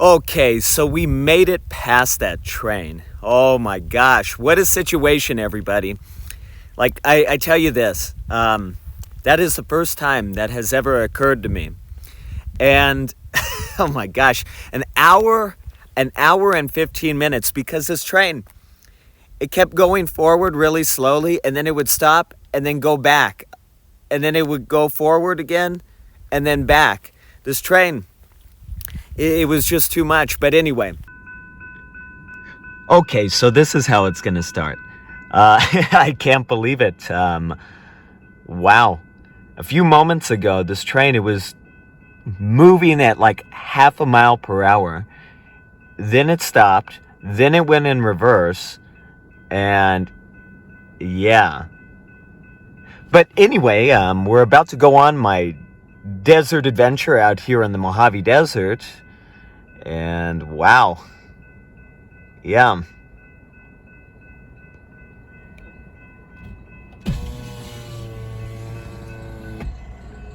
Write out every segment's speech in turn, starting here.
Okay, so we made it past that train. Oh my gosh, what a situation, everybody. Like, I tell you this, that is the first time that has ever occurred to me. And, oh my gosh, an hour and 15 minutes, because this train, it kept going forward really slowly, and then it would stop, and then go back. And then it would go forward again, and then back. This train, it was just too much. But anyway. Okay, so this is how it's going to start. I can't believe it. Wow. A few moments ago, this train, it was moving at like half a mile per hour. Then it stopped. Then it went in reverse. And yeah. But anyway, we're about to go on my desert adventure out here in the Mojave Desert. And wow. Yeah.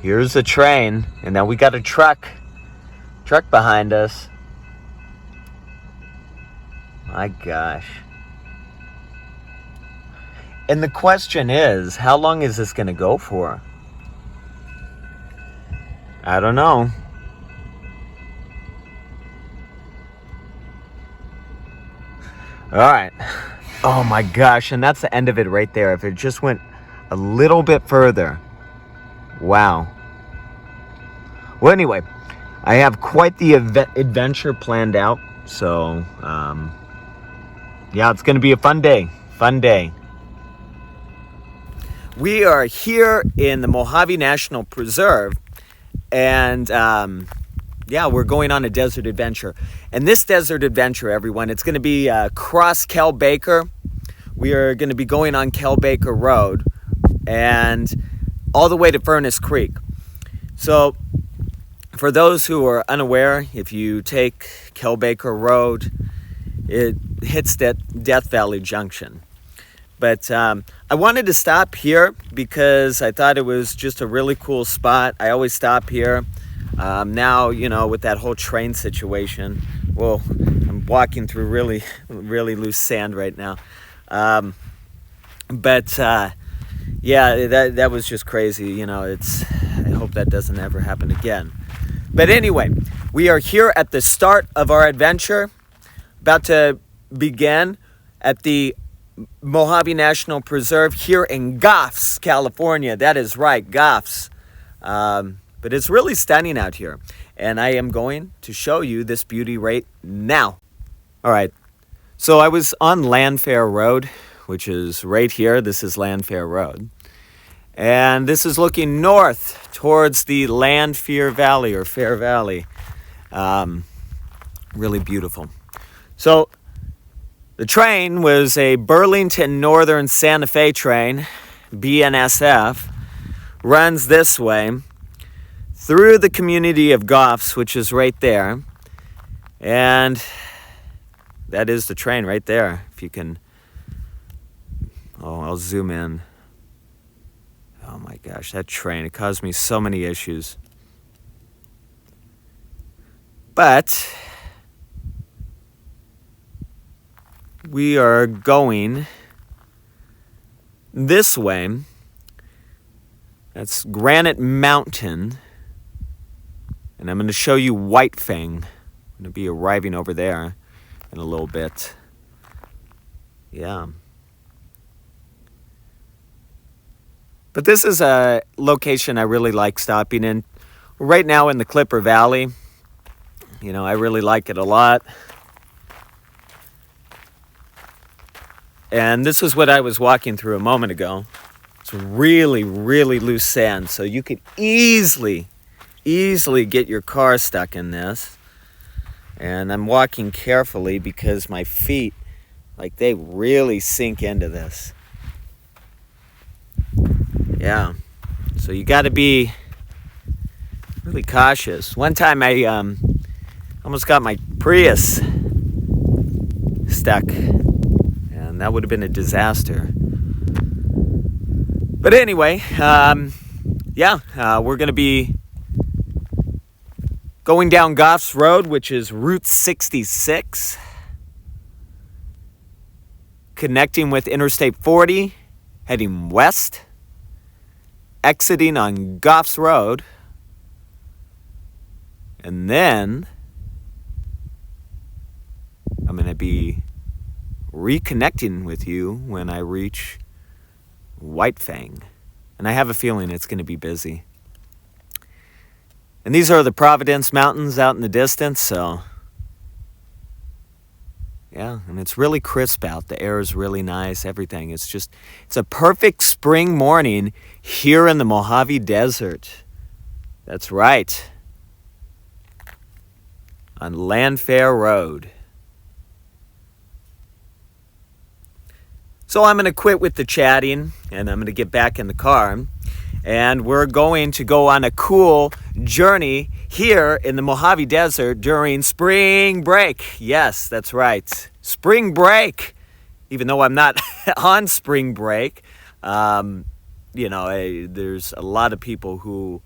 Here's a train, and now we got a truck behind us. My gosh. And the question is, how long is this going to go for? I don't know. All right. Oh my gosh, and that's the end of it right there. If it just went a little bit further. Wow. Well, anyway, I have quite the adventure planned out. So, yeah, it's going to be a fun day. Fun day. We are here in the Mojave National Preserve. And, yeah, we're going on a desert adventure. And this desert adventure, everyone, it's going to be across Kelbaker. We are going to be going on Kelbaker Road and all the way to Furnace Creek. So for those who are unaware, if you take Kelbaker Road, it hits that Death Valley Junction. But I wanted to stop here because I thought it was just a really cool spot. I always stop here. Now, you know, with that whole train situation, well, I'm walking through really, really loose sand right now. But yeah, that was just crazy. You know, I hope that doesn't ever happen again. But anyway, we are here at the start of our adventure, about to begin at the Mojave National Preserve here in Goffs, California. That is right, Goffs. But it's really stunning out here. And I am going to show you this beauty right now. All right. So I was on Lanfair Rd, which is right here. This is Lanfair Rd. And this is looking north towards the Lanfair Valley or Fair Valley. Really beautiful. So the train was a Burlington Northern Santa Fe train, BNSF, runs this way through the community of Goffs, which is right there. And that is the train right there. If you can, I'll zoom in. Oh my gosh, that train, it caused me so many issues. But we are going this way. That's Granite Mountain. And I'm going to show you White Fang. I'm going to be arriving over there in a little bit. Yeah. But this is a location I really like stopping in. Right now in the Clipper Valley. You know, I really like it a lot. And this is what I was walking through a moment ago. It's really, really loose sand. So you could easily get your car stuck in this. And I'm walking carefully because my feet, like, they really sink into this. Yeah. So you got to be really cautious. One time I almost got my Prius stuck. And that would have been a disaster. But anyway, yeah, we're going to be Going down Goffs Road, which is Route 66. Connecting with Interstate 40, heading west. Exiting on Goffs Road. And then I'm going to be reconnecting with you when I reach White Fang. And I have a feeling it's going to be busy. And these are the Providence Mountains out in the distance, so yeah, and it's really crisp out. The air is really nice, everything. It's a perfect spring morning here in the Mojave Desert. That's right. On Lanfair Rd. So I'm going to quit with the chatting, and I'm going to get back in the car. And we're going to go on a cool journey here in the Mojave Desert during spring break. Yes, that's right. Spring break. Even though I'm not on spring break, there's a lot of people who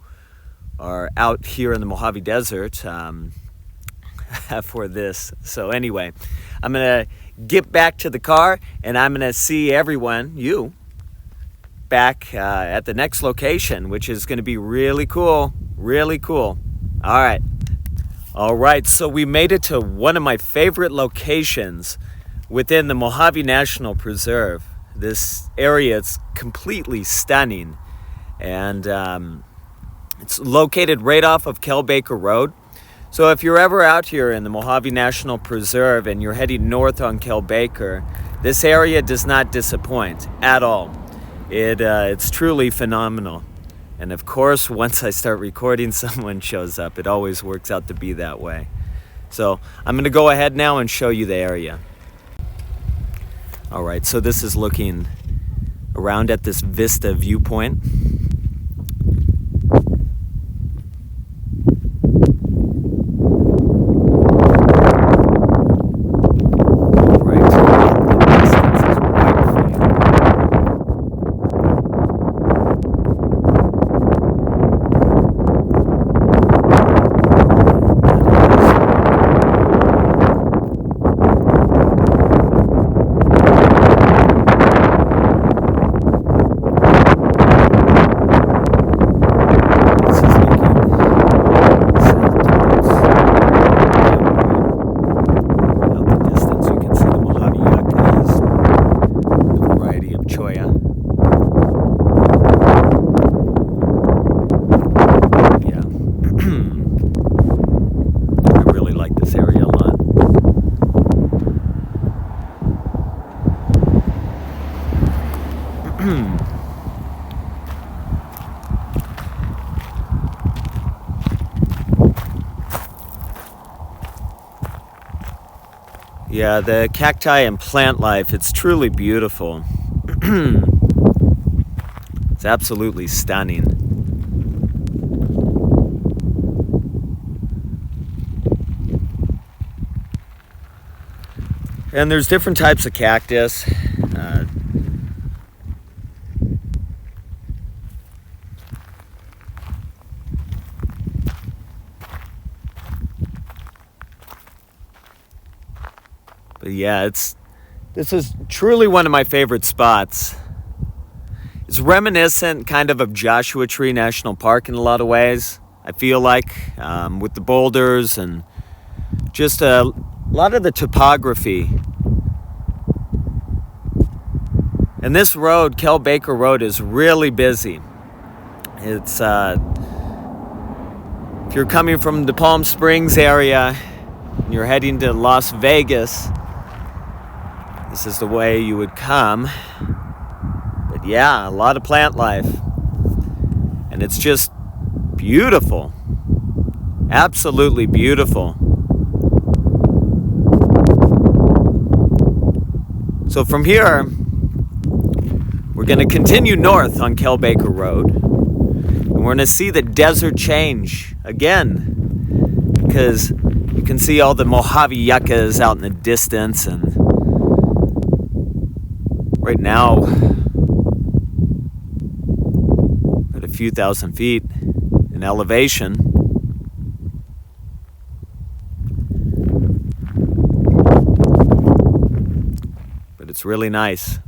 are out here in the Mojave Desert for this. So anyway, I'm going to get back to the car, and I'm going to see everyone, you, back at the next location, which is going to be really cool. Really cool. All right, so we made it to one of my favorite locations within the Mojave National Preserve. This area is completely stunning, and it's located right off of Kelbaker Road. So if you're ever out here in the Mojave National Preserve and you're heading north on Kelbaker, this area does not disappoint at all. It's truly phenomenal. And of course, once I start recording, someone shows up. It always works out to be that way. So I'm going to go ahead now and show you the area. All right, so this is looking around at this vista viewpoint. Yeah, the cacti and plant life, it's truly beautiful. It's absolutely stunning. And there's different types of cactus. But yeah, this is truly one of my favorite spots. It's reminiscent kind of Joshua Tree National Park in a lot of ways, I feel like, with the boulders and just a lot of the topography. And this road, Kelbaker Road, is really busy. It's, if you're coming from the Palm Springs area and you're heading to Las Vegas, this is the way you would come. But yeah, a lot of plant life. And it's just beautiful. Absolutely beautiful. So from here, we're going to continue north on Kelbaker Road. And we're going to see the desert change again. Because you can see all the Mojave yuccas out in the distance, and right now, at a few thousand feet in elevation. It's really nice.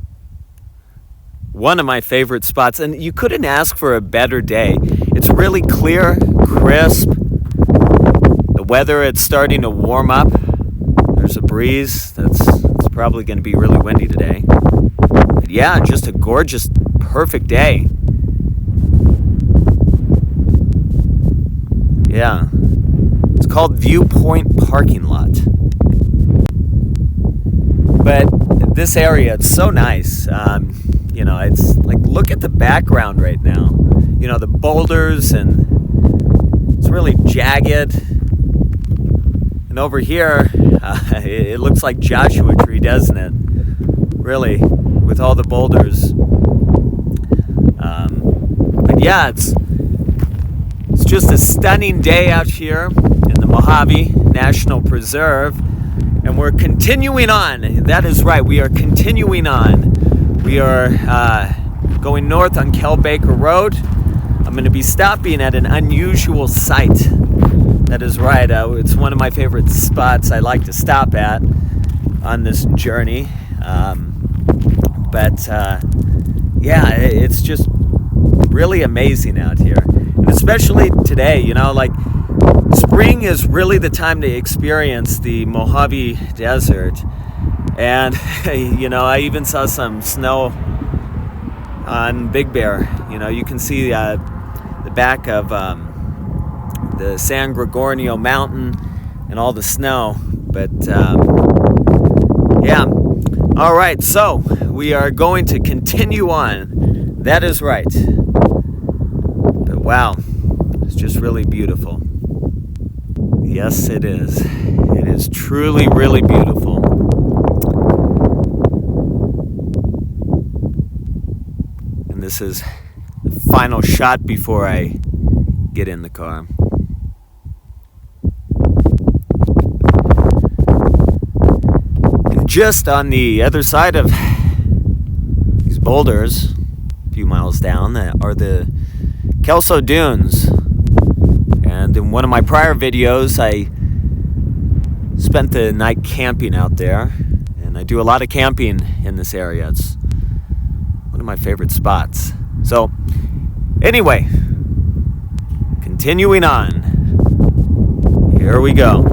One of my favorite spots, and you couldn't ask for a better day. It's really clear, crisp. The weather, it's starting to warm up. There's a breeze. It's probably going to be really windy today. But yeah, just a gorgeous, perfect day. Yeah. It's called Viewpoint Parking Lot. But this area, it's so nice. It's like, look at the background right now. The boulders, and it's really jagged. And over here, it looks like Joshua Tree, doesn't it? Really, with all the boulders. But yeah, it's just a stunning day out here in the Mojave National Preserve. And we're continuing on. That is right, we are continuing on. We are going north on Kelbaker Road. I'm going to be stopping at an unusual site. That is right. It's one of my favorite spots I like to stop at on this journey. It's just really amazing out here. And especially today, spring is really the time to experience the Mojave Desert. And, I even saw some snow on Big Bear. You can see the back of the San Gregorio Mountain and all the snow. But, yeah. All right, so we are going to continue on. That is right. But wow, it's just really beautiful. Yes, it is. It is truly, really beautiful. And this is the final shot before I get in the car. And just on the other side of these boulders, a few miles down, are the Kelso Dunes. And in one of my prior videos, I spent the night camping out there. And I do a lot of camping in this area. It's one of my favorite spots. So, anyway, continuing on. Here we go.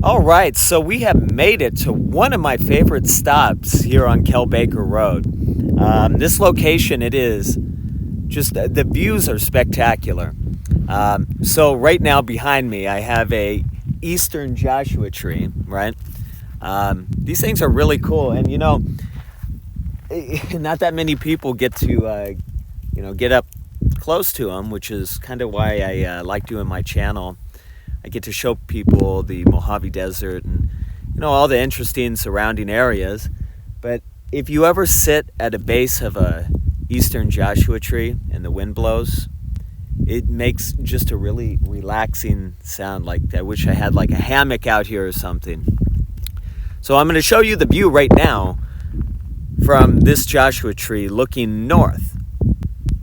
All right, so we have made it to one of my favorite stops here on Kelbaker Road. This location, it is just, the views are spectacular. So right now behind me, I have a Eastern Joshua tree, right? These things are really cool, and not that many people get to, get up close to them, which is kind of why I like doing my channel. I get to show people the Mojave Desert and, all the interesting surrounding areas. But if you ever sit at a base of a Eastern Joshua tree and the wind blows, it makes just a really relaxing sound. Like, I wish I had like a hammock out here or something. So I'm going to show you the view right now from this Joshua tree looking north.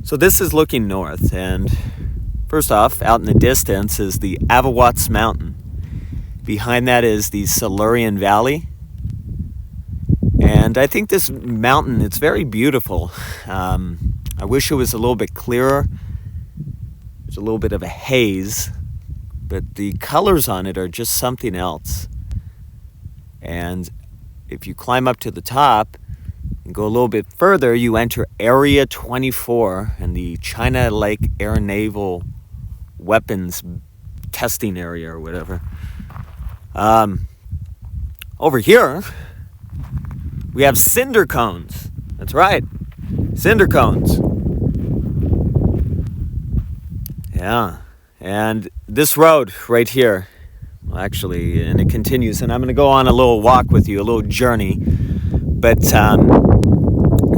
So this is looking north, and first off, out in the distance is the Avawatz Mountain. Behind that is the Silurian Valley. And I think this mountain, it's very beautiful. I wish it was a little bit clearer. There's a little bit of a haze, but the colors on it are just something else. And if you climb up to the top and go a little bit further, you enter Area 24 and the China Lake Air Naval Weapons Testing Area or whatever. Over here, we have cinder cones. That's right, cinder cones. Yeah, and this road right here, well, actually, and it continues, and I'm going to go on a little walk with you, a little journey. But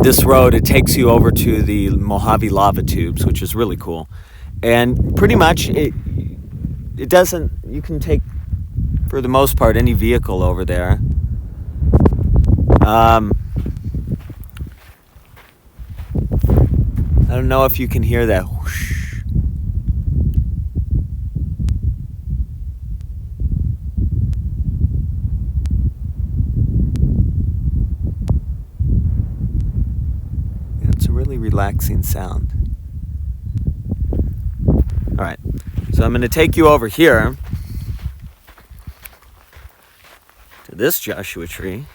this road, it takes you over to the Mojave lava tubes, which is really cool. And pretty much, it doesn't, you can take, for the most part, any vehicle over there. I don't know if you can hear that whoosh. really relaxing sound. All right, so I'm going to take you over here to this Joshua tree.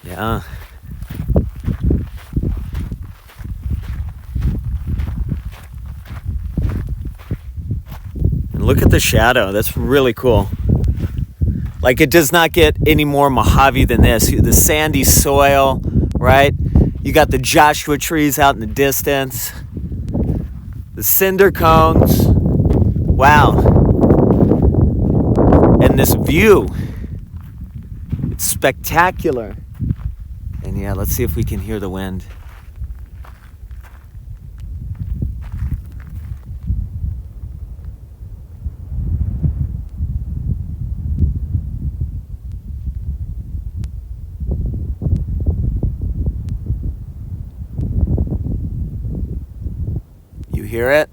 Yeah. And look at the shadow. That's really cool. Like, it does not get any more Mojave than this. The sandy soil, right? You got the Joshua trees out in the distance. The cinder cones. Wow. And this view. It's spectacular. And yeah, let's see if we can hear the wind. You hear it?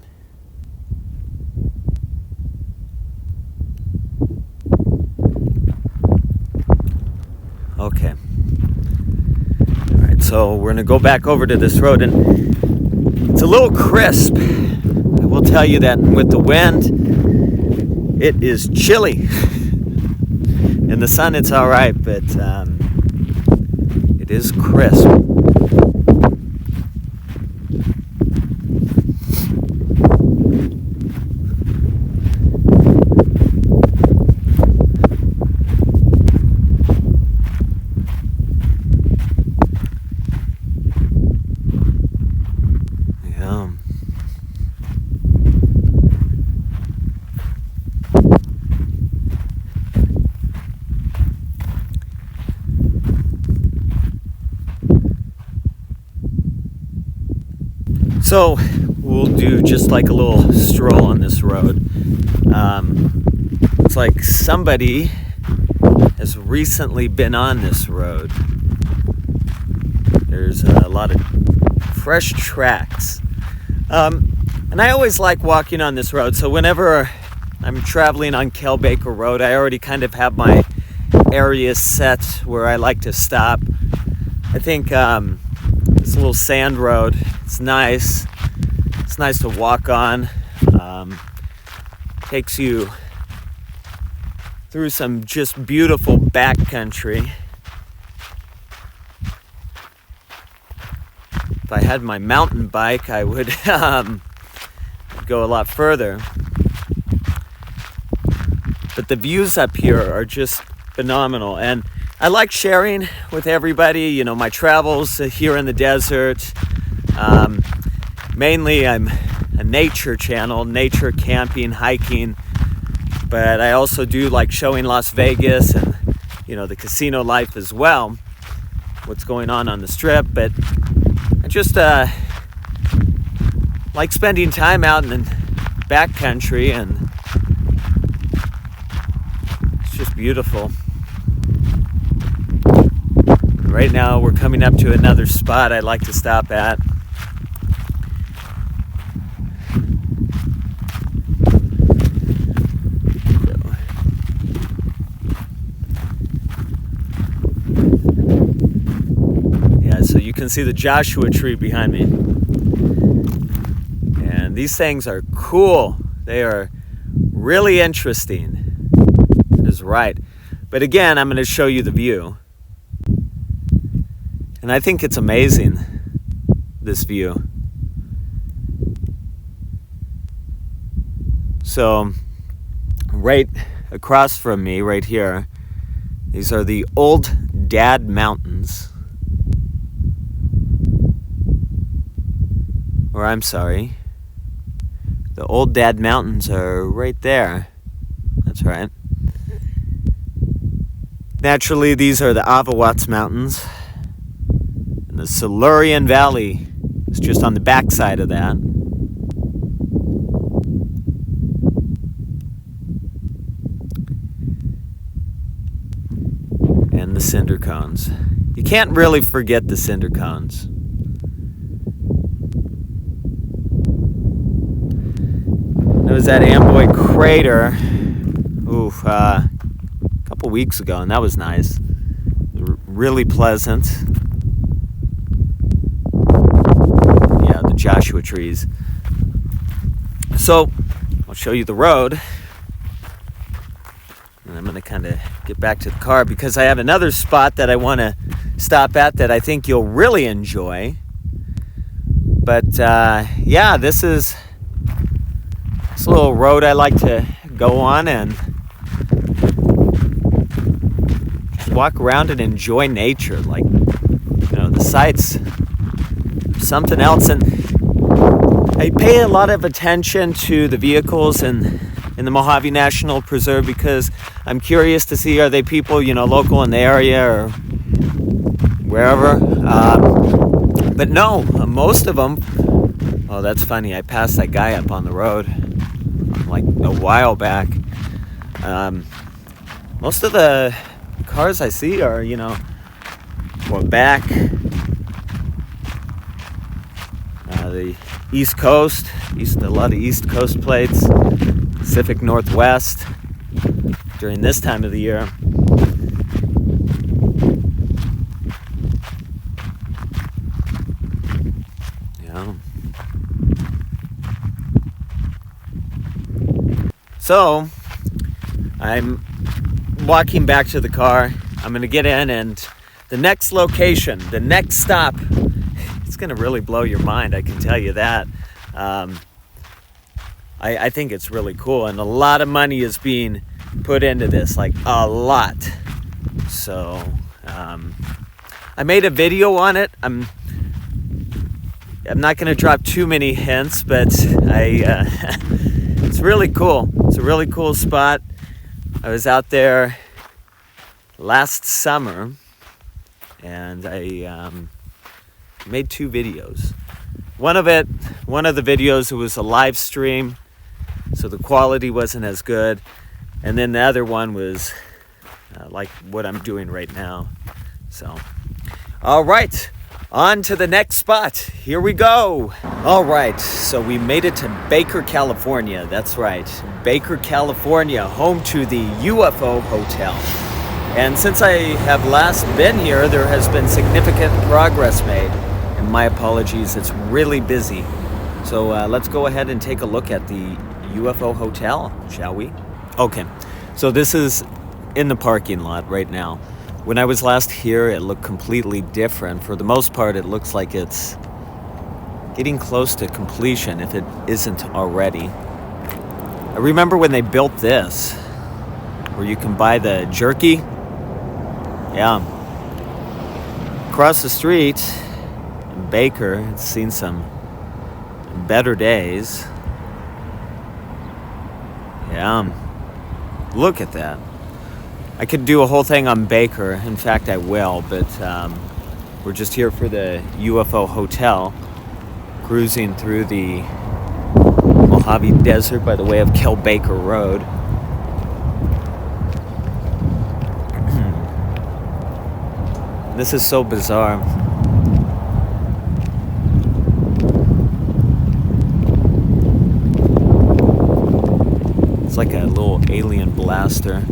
Okay. So we're going to go back over to this road, and it's a little crisp. I will tell you that with the wind, it is chilly. In the sun, it's all right, but it is crisp. So we'll do just like a little stroll on this road. It's like somebody has recently been on this road. There's a lot of fresh tracks. And I always like walking on this road. So whenever I'm traveling on Kelbaker Road, I already kind of have my areas set where I like to stop. I think this little sand road, it's nice. It's nice to walk on. Takes you through some just beautiful backcountry. If I had my mountain bike, I would go a lot further. But the views up here are just phenomenal. And I like sharing with everybody, you know, my travels here in the desert. Mainly I'm a nature channel, nature camping, hiking, but I also do like showing Las Vegas and, you know, the casino life as well, what's going on the Strip. But I just like spending time out in the backcountry, and it's just beautiful. Right now we're coming up to another spot I'd like to stop at. Yeah, so you can see the Joshua tree behind me. And these things are cool. They are really interesting. That is right. But again, I'm going to show you the view. And I think it's amazing, this view. So, right across from me, right here, these are the Old Dad Mountains. Or I'm sorry, the Old Dad Mountains are right there. That's right. Naturally, these are the Avawatz Mountains. The Silurian Valley is just on the backside of that. And the cinder cones. You can't really forget the cinder cones. was at Amboy Crater a couple weeks ago, and that was nice. Really pleasant. Yeah, the Joshua trees. So I'll show you the road, and I'm going to kind of get back to the car because I have another spot that I want to stop at that I think you'll really enjoy. But yeah, this is this little road I like to go on and just walk around and enjoy nature. Like, you know, the sights, something else. And I pay a lot of attention to the vehicles in the Mojave National Preserve because I'm curious to see, are they people, you know, local in the area or wherever. But no, most of them, oh, that's funny. I passed that guy up on the road like a while back. Most of the cars I see are, you know, Quebec, the East Coast, a lot of East Coast plates, Pacific Northwest during this time of the year. Yeah. So I'm walking back to the car. I'm going to get in, and the next location, the next stop, it's going to really blow your mind, I can tell you that. I think it's really cool, and a lot of money is being put into this, like a lot. So I made a video on it. I'm not going to drop too many hints, but it's really cool. It's a really cool spot. I was out there last summer, and I made 2 videos. One of the videos, it was a live stream, so the quality wasn't as good. And then the other one was like what I'm doing right now. So, all right, on to the next spot. Here we go. All right, so we made it to Baker, California. That's right, Baker, California, home to the UFO Hotel. And since I have last been here, there has been significant progress made. And my apologies, it's really busy. So let's go ahead and take a look at the UFO Hotel, shall we? Okay, so this is in the parking lot right now. When I was last here, it looked completely different. For the most part, it looks like it's getting close to completion, if it isn't already. I remember when they built this, where you can buy the jerky. Yeah. Across the street, in Baker, it's seen some better days. Yeah. Look at that. I could do a whole thing on Baker. In fact, I will, but we're just here for the UFO Hotel, cruising through the Mojave Desert by the way of Kelbaker Road. This is so bizarre. It's like a little alien blaster.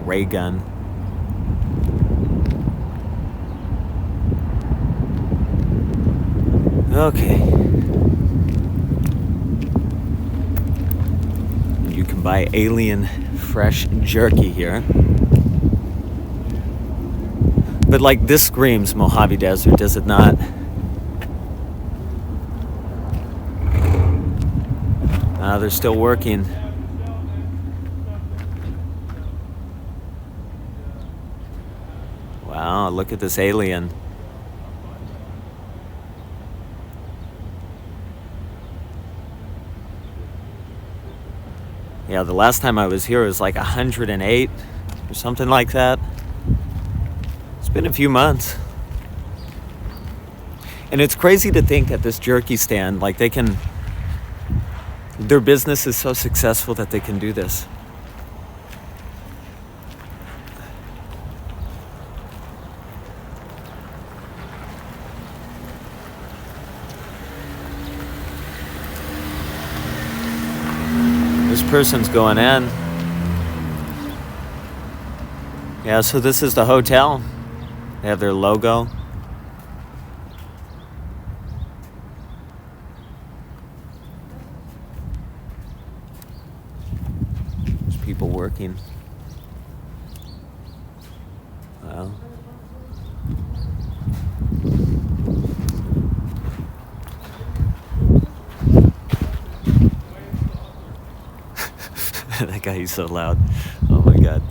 Ray gun. Okay. You can buy alien fresh jerky here. But like, this screams Mojave Desert, does it not? They're still working. Wow, look at this alien. Yeah, the last time I was here it was like 108 or something like that. It's been a few months. And it's crazy to think at this jerky stand, like their business is so successful that they can do this. person's going in. Yeah, so this is the hotel. They have their logo. There's people working. Well. That guy, he's so loud. Oh my God.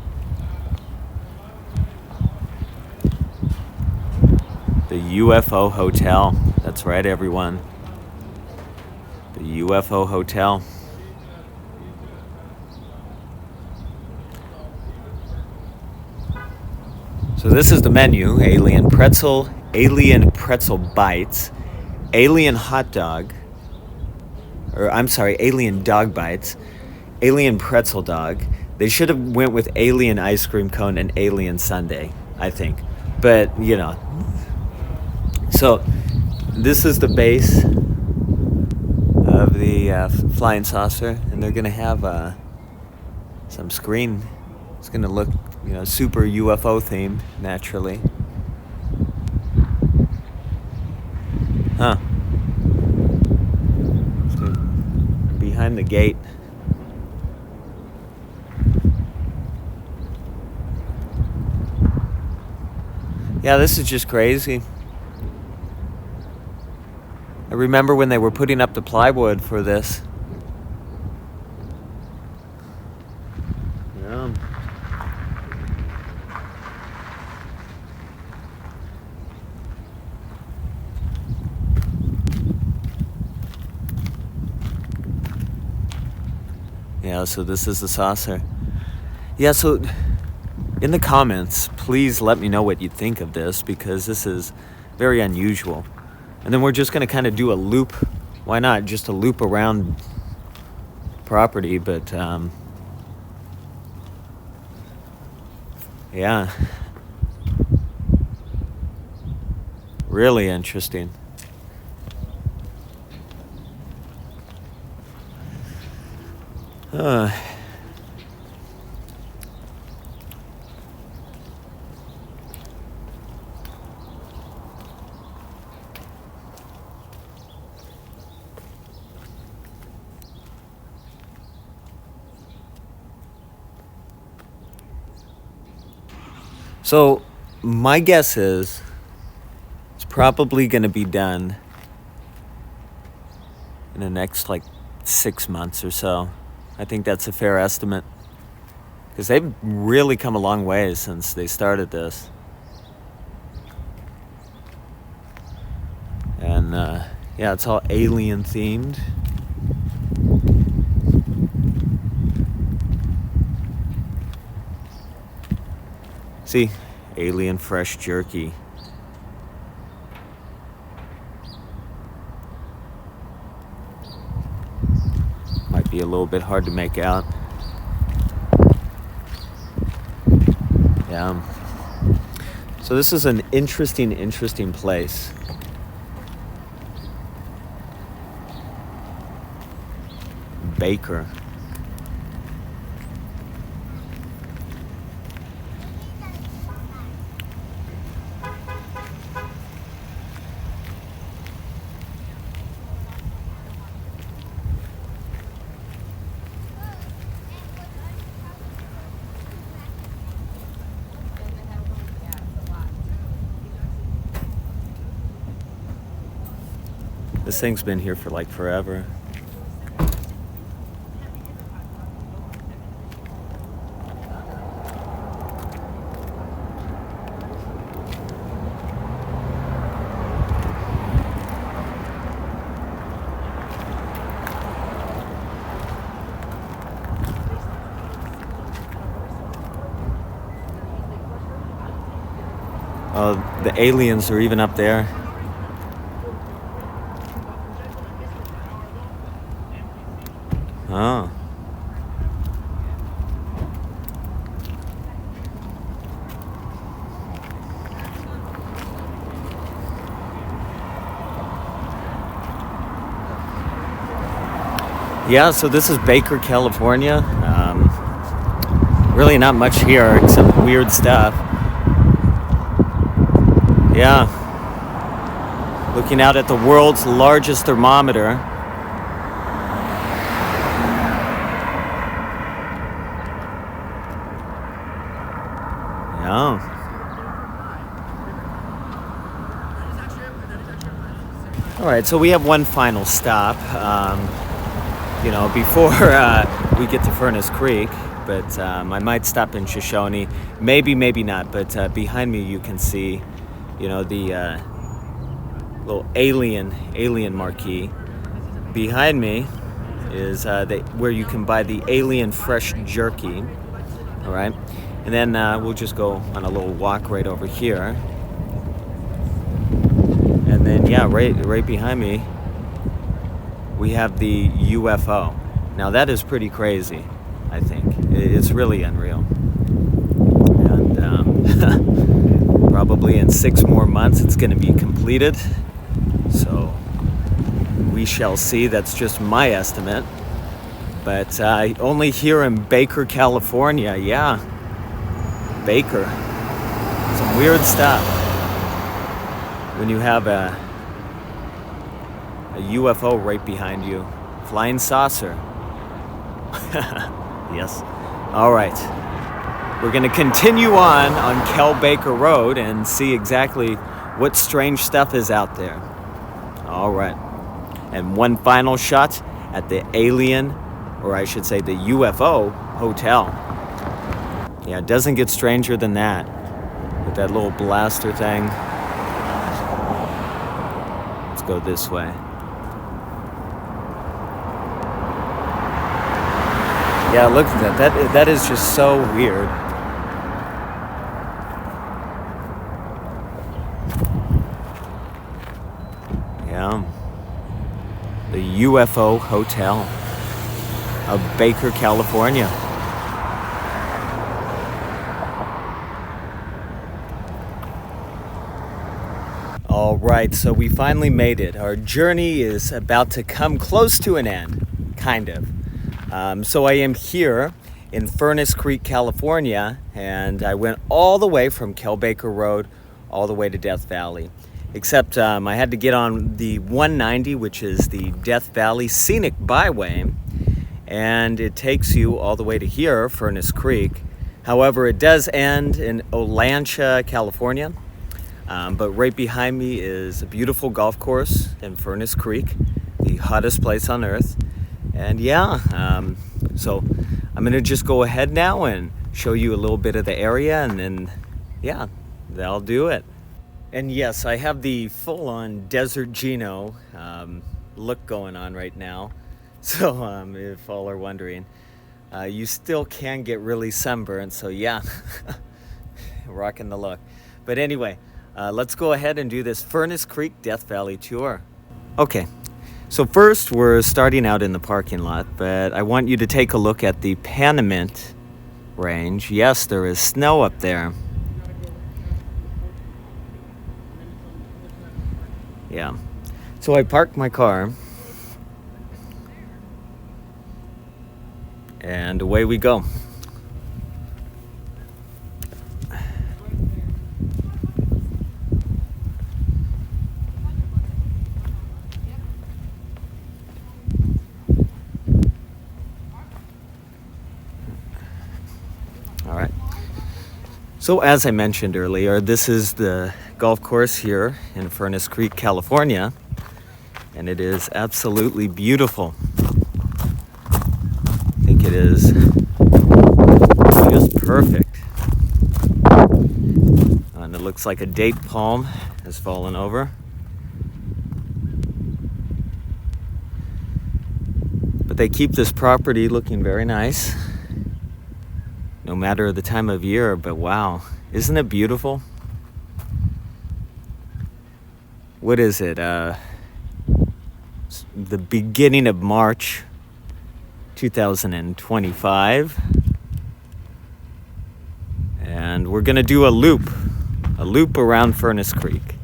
The UFO Hotel. That's right, everyone. The UFO Hotel. So this is the menu. Alien pretzel bites, alien hot dog, or I'm sorry, alien dog bites, alien pretzel dog. They should have went with alien ice cream cone and alien sundae, I think. But, you know. So this is the base of the flying saucer, and they're going to have some screen. It's going to look, you know, super UFO themed, naturally. Huh. So behind the gate. Yeah, this is just crazy. I remember when they were putting up the plywood for this. Yeah. Yeah, so this is the saucer. Yeah, so in the comments, please let me know what you think of this, because this is very unusual. And then we're just going to kind of do a loop. Why not? Just a loop around property, but yeah. Really interesting. So my guess is it's probably going to be done in the next like 6 months or so. I think that's a fair estimate, because they've really come a long way since they started this. And yeah, it's all alien themed. See, alien fresh jerky. Might be a little bit hard to make out. Yeah. So this is an interesting place. Baker. This thing's been here for like forever. Oh, the aliens are even up there. Oh. Yeah, so this is Baker, California. Really not much here except weird stuff. Yeah. Looking out at the world's largest thermometer. Yeah. All right, so we have one final stop, before we get to Furnace Creek, but I might stop in Shoshone, maybe not, but behind me you can see, the little alien marquee. Behind me is where you can buy the alien fresh jerky, all right? And then we'll just go on a little walk right over here. And then, yeah, right behind me, we have the UFO. Now, that is pretty crazy, I think. It's really unreal. And probably in 6 more months, it's going to be completed. So we shall see. That's just my estimate. But only here in Baker, California, yeah. Baker. Some weird stuff. When you have a UFO right behind you. Flying saucer. Yes. All right. We're going to continue on Kelbaker Road and see exactly what strange stuff is out there. All right. And one final shot at the alien, or I should say the UFO Hotel. Yeah, it doesn't get stranger than that. With that little blaster thing. Let's go this way. Yeah, look at that. That is just so weird. Yeah. The UFO Hotel of Baker, California. All right, so we finally made it. Our journey is about to come close to an end, kind of. So I am here in Furnace Creek, California, and I went all the way from Kelbaker Road all the way to Death Valley. Except I had to get on the 190, which is the Death Valley Scenic Byway, and it takes you all the way to here, Furnace Creek. However, it does end in Olancha, California, but right behind me is a beautiful golf course in Furnace Creek, the hottest place on earth. And yeah, so I'm going to just go ahead now and show you a little bit of the area, and then, yeah, that'll do it. And yes, I have the full-on Desert Gino look going on right now. So if all are wondering, you still can get really sunburned. So yeah, rocking the look. But anyway, let's go ahead and do this Furnace Creek Death Valley tour. Okay. So first, we're starting out in the parking lot, but I want you to take a look at the Panamint Range. Yes, there is snow up there. Yeah. So I parked my car, and away we go. So as I mentioned earlier, this is the golf course here in Furnace Creek, California, and it is absolutely beautiful. I think it is just perfect. And it looks like a date palm has fallen over. But they keep this property looking very nice, no matter the time of year. But wow, isn't it beautiful? What is it? The beginning of March 2025. And we're gonna do a loop around Furnace Creek.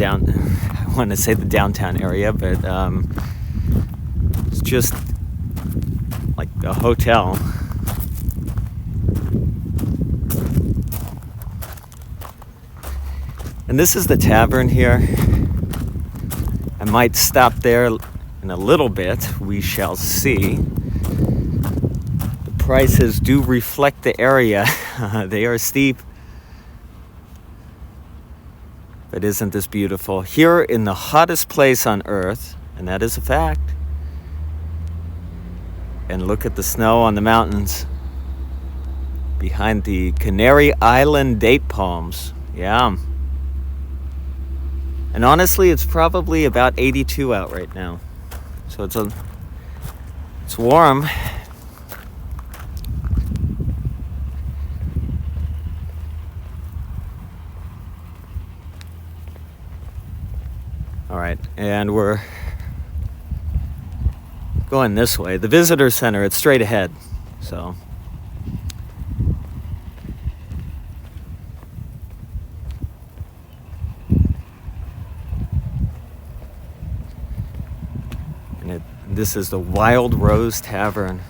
I want to say the downtown area, but just like a hotel. And this is the tavern here. I might stop there in a little bit. We shall see. The prices do reflect the area. They are steep. But isn't this beautiful? Here in the hottest place on Earth, and that is a fact. And look at the snow on the mountains behind the Canary Island date palms. Yeah. And honestly, it's probably about 82 out right now. So it's warm. All right, and we're going this way. The visitor center, it's straight ahead. So this is the Wild Rose Tavern.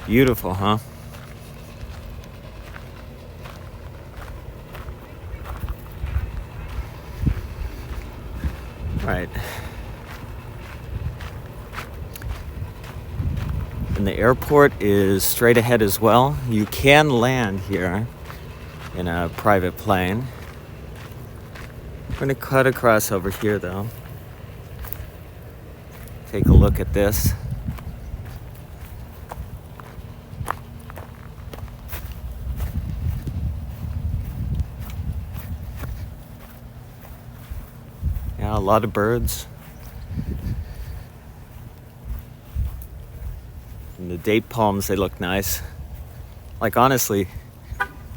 Beautiful, huh? Right. And the airport is straight ahead as well. You can land here in a private plane. We're going to cut across over here, though. Take a look at this. Yeah, a lot of birds. And the date palms, they look nice. Like, honestly,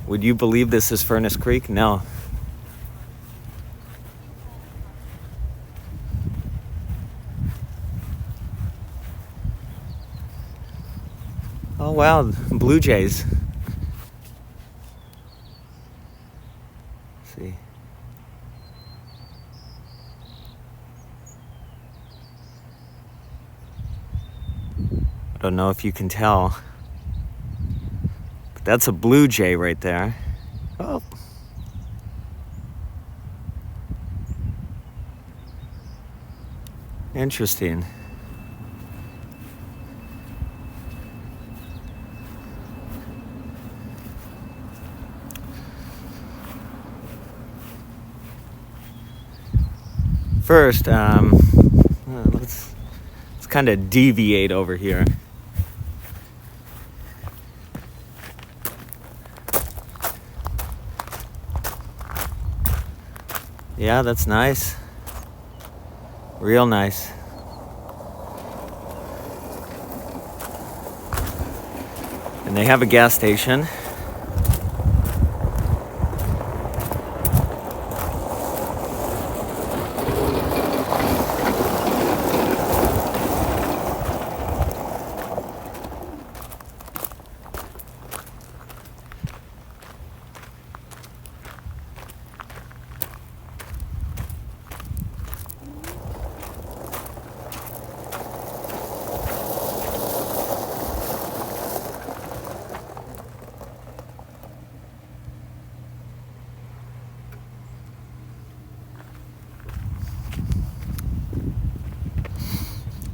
would you believe this is Furnace Creek? No. Oh wow, blue jays. Let's see. I don't know if you can tell, but that's a blue jay right there. Oh. Interesting. First, let's kind of deviate over here. Yeah, that's nice. Real nice. And they have a gas station.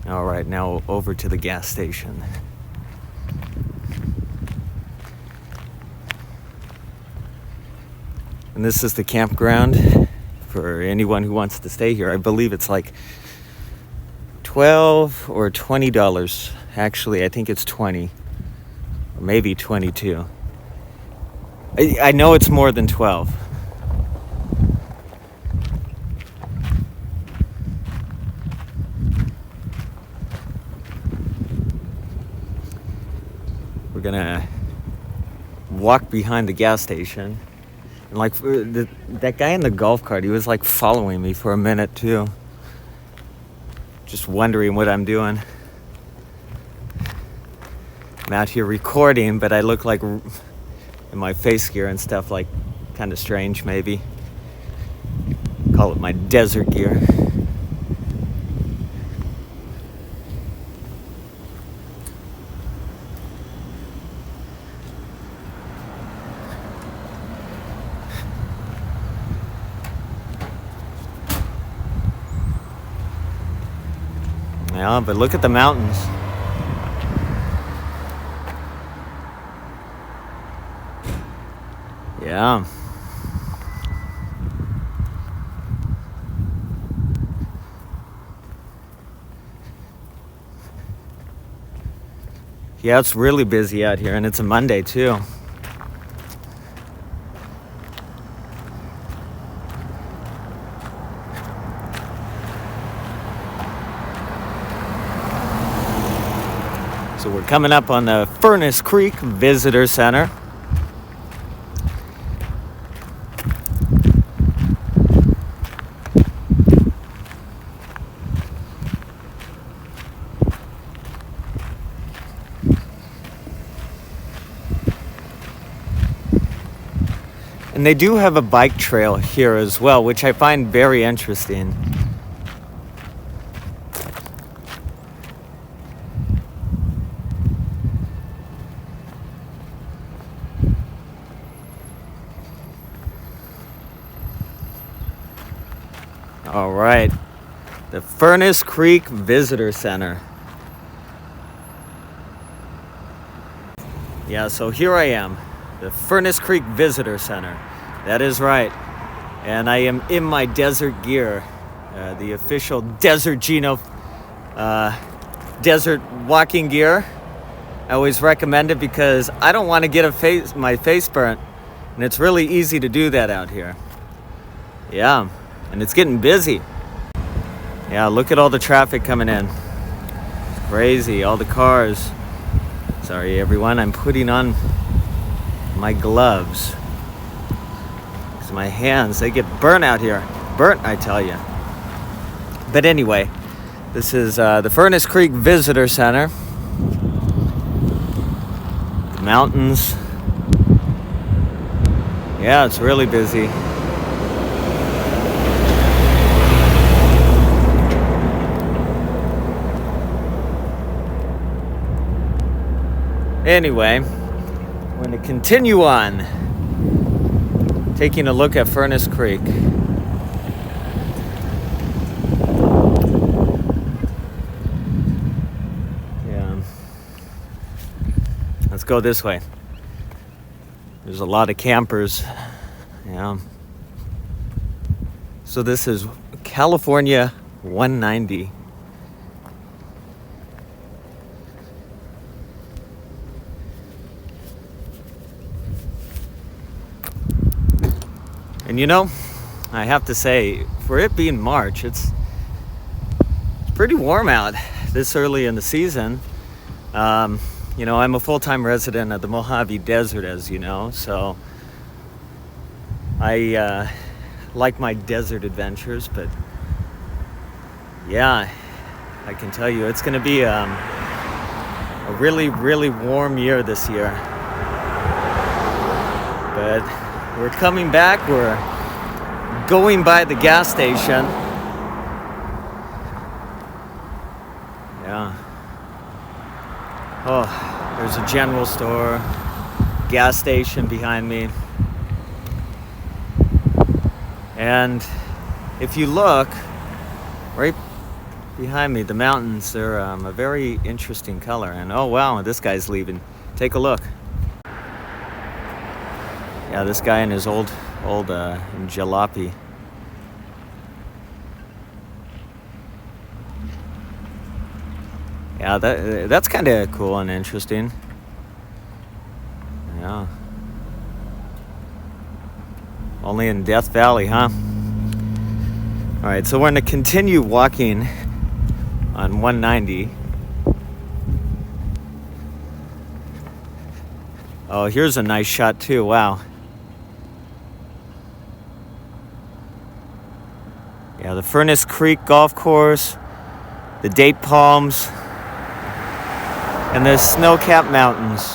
All right, now over to the gas station. And this is the campground for anyone who wants to stay here. I believe it's like $12 or $20. Actually, I think it's 20 or maybe 22. I know it's more than 12. We're gonna walk behind the gas station, and like that guy in the golf cart, he was like following me for a minute too, just wondering what I'm doing. I'm out here recording, but I look like in my face gear and stuff like kind of strange maybe. Call it my desert gear. Yeah, but look at the mountains. Yeah. Yeah, it's really busy out here, and it's a Monday too. So we're coming up on the Furnace Creek Visitor Center. And they do have a bike trail here as well, which I find very interesting. All right, the Furnace Creek Visitor Center. Yeah, so here I am, the Furnace Creek Visitor Center. That is right. And I am in my desert gear, the official Desert Gino desert walking gear. I always recommend it because I don't want to get my face burnt, and it's really easy to do that out here. Yeah, and it's getting busy. Yeah, look at all the traffic coming in. It's crazy, all the cars. Sorry everyone, I'm putting on my gloves. Because my hands, they get burnt out here. Burnt, I tell you. But anyway, this is the Furnace Creek Visitor Center. The mountains. Yeah, it's really busy. Anyway, we're going to continue on taking a look at Furnace Creek. Yeah. Let's go this way. There's a lot of campers. Yeah. So this is California 190. And you know, I have to say, for it being March, it's pretty warm out this early in the season. You know, I'm a full-time resident of the Mojave Desert, as you know, so I like my desert adventures, but yeah, I can tell you it's going to be a really, really warm year this year. But we're coming back, we're going by the gas station. Yeah. Oh, there's a general store, gas station behind me. And if you look, right behind me, the mountains, they're a very interesting color. And oh wow, this guy's leaving. Take a look. Yeah, this guy in his old jalopy. Yeah, that's kind of cool and interesting. Yeah. Only in Death Valley, huh? All right, so we're going to continue walking on 190. Oh, here's a nice shot too. Wow. Yeah, the Furnace Creek Golf Course, the date palms, and the snow-capped mountains.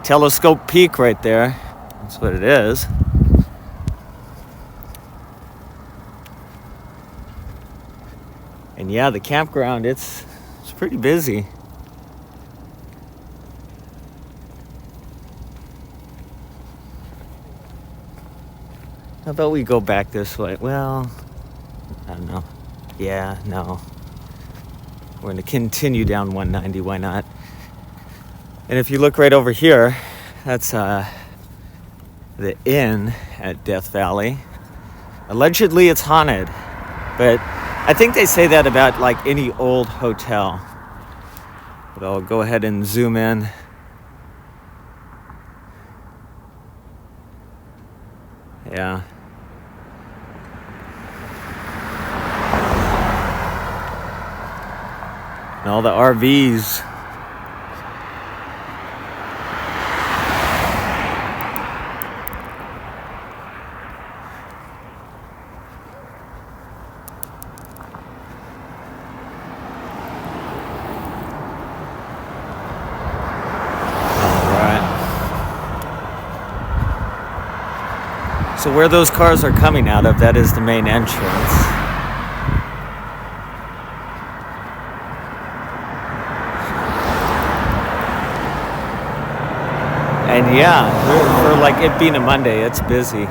Telescope Peak right there. That's what it is. And yeah, the campground, it's pretty busy. How about we go back this way? Well, I don't know. Yeah, no. We're going to continue down 190, why not? And if you look right over here, that's the inn at Death Valley. Allegedly it's haunted, but I think they say that about like any old hotel. But I'll go ahead and zoom in. Yeah. And all the RVs. So where those cars are coming out of, that is the main entrance. And yeah, for like it being a Monday, it's busy.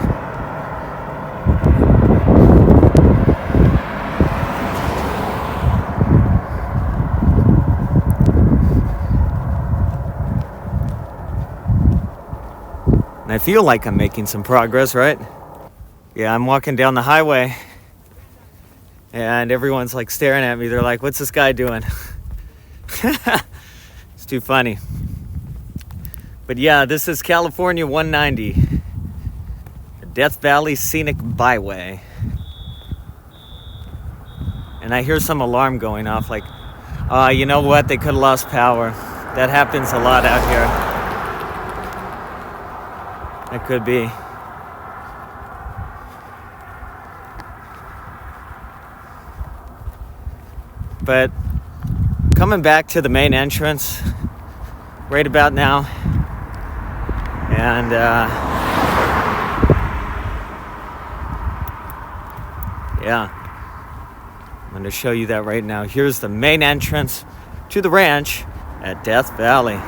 I feel like I'm making some progress, right? Yeah, I'm walking down the highway and everyone's like staring at me. They're like, what's this guy doing? It's too funny. But yeah, this is California 190, the Death Valley Scenic Byway. And I hear some alarm going off like, you know what? They could have lost power. That happens a lot out here. That could be. But coming back to the main entrance right about now, and yeah, I'm going to show you that right now. Here's the main entrance to the ranch at Death Valley.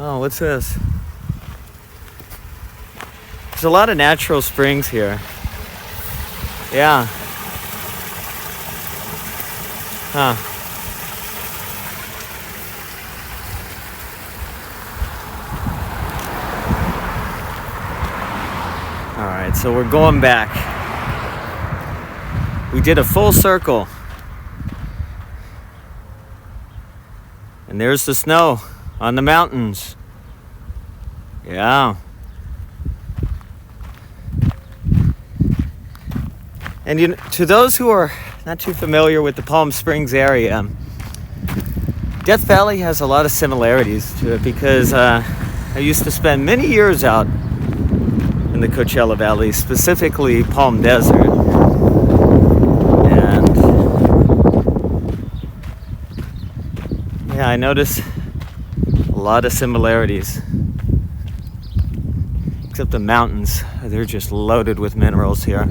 Oh, what's this? There's a lot of natural springs here. Yeah. Huh. All right, so we're going back. We did a full circle. And there's the snow on the mountains. Yeah. And to those who are not too familiar with the Palm Springs area, Death Valley has a lot of similarities to it because I used to spend many years out in the Coachella Valley, specifically Palm Desert. And yeah, I noticed a lot of similarities. Except the mountains, they're just loaded with minerals here.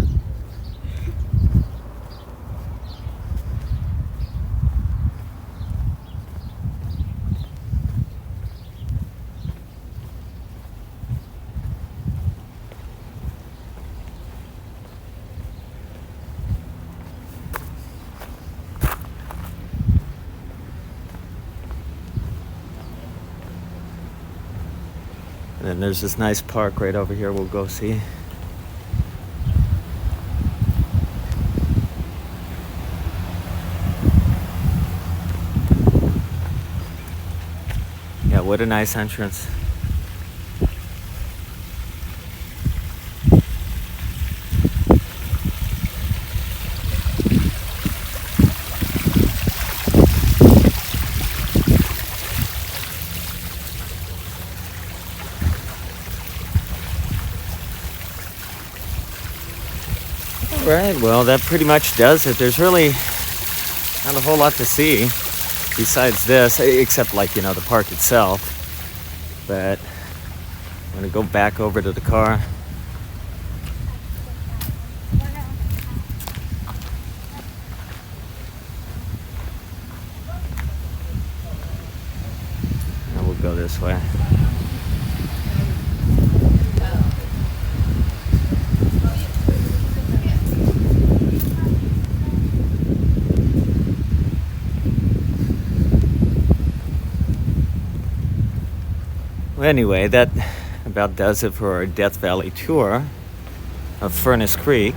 And then there's this nice park right over here we'll go see. Yeah, what a nice entrance. Right, well, that pretty much does it. There's really not a whole lot to see besides this, except like, you know, the park itself. But I'm gonna go back over to the car. this way. Well, anyway, that about does it for our Death Valley tour of Furnace Creek.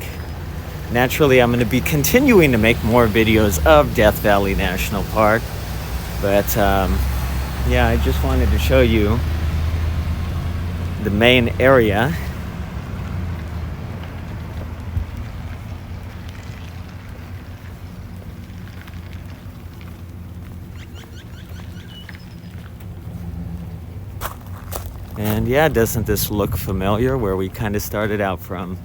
Naturally, I'm going to be continuing to make more videos of Death Valley National Park, but yeah, I just wanted to show you the main area. And yeah, doesn't this look familiar where we kind of started out from?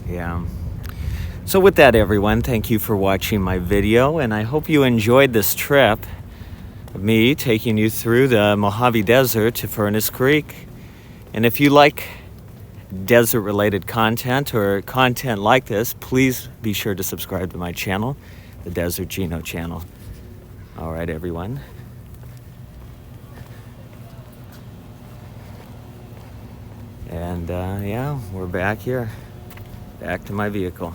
Yeah. So with that, everyone, thank you for watching my video, and I hope you enjoyed this trip of me taking you through the Mojave Desert to Furnace Creek. And if you like desert-related content or content like this, please be sure to subscribe to my channel, the Desert Gino channel. All right, everyone. And yeah, we're back here, back to my vehicle.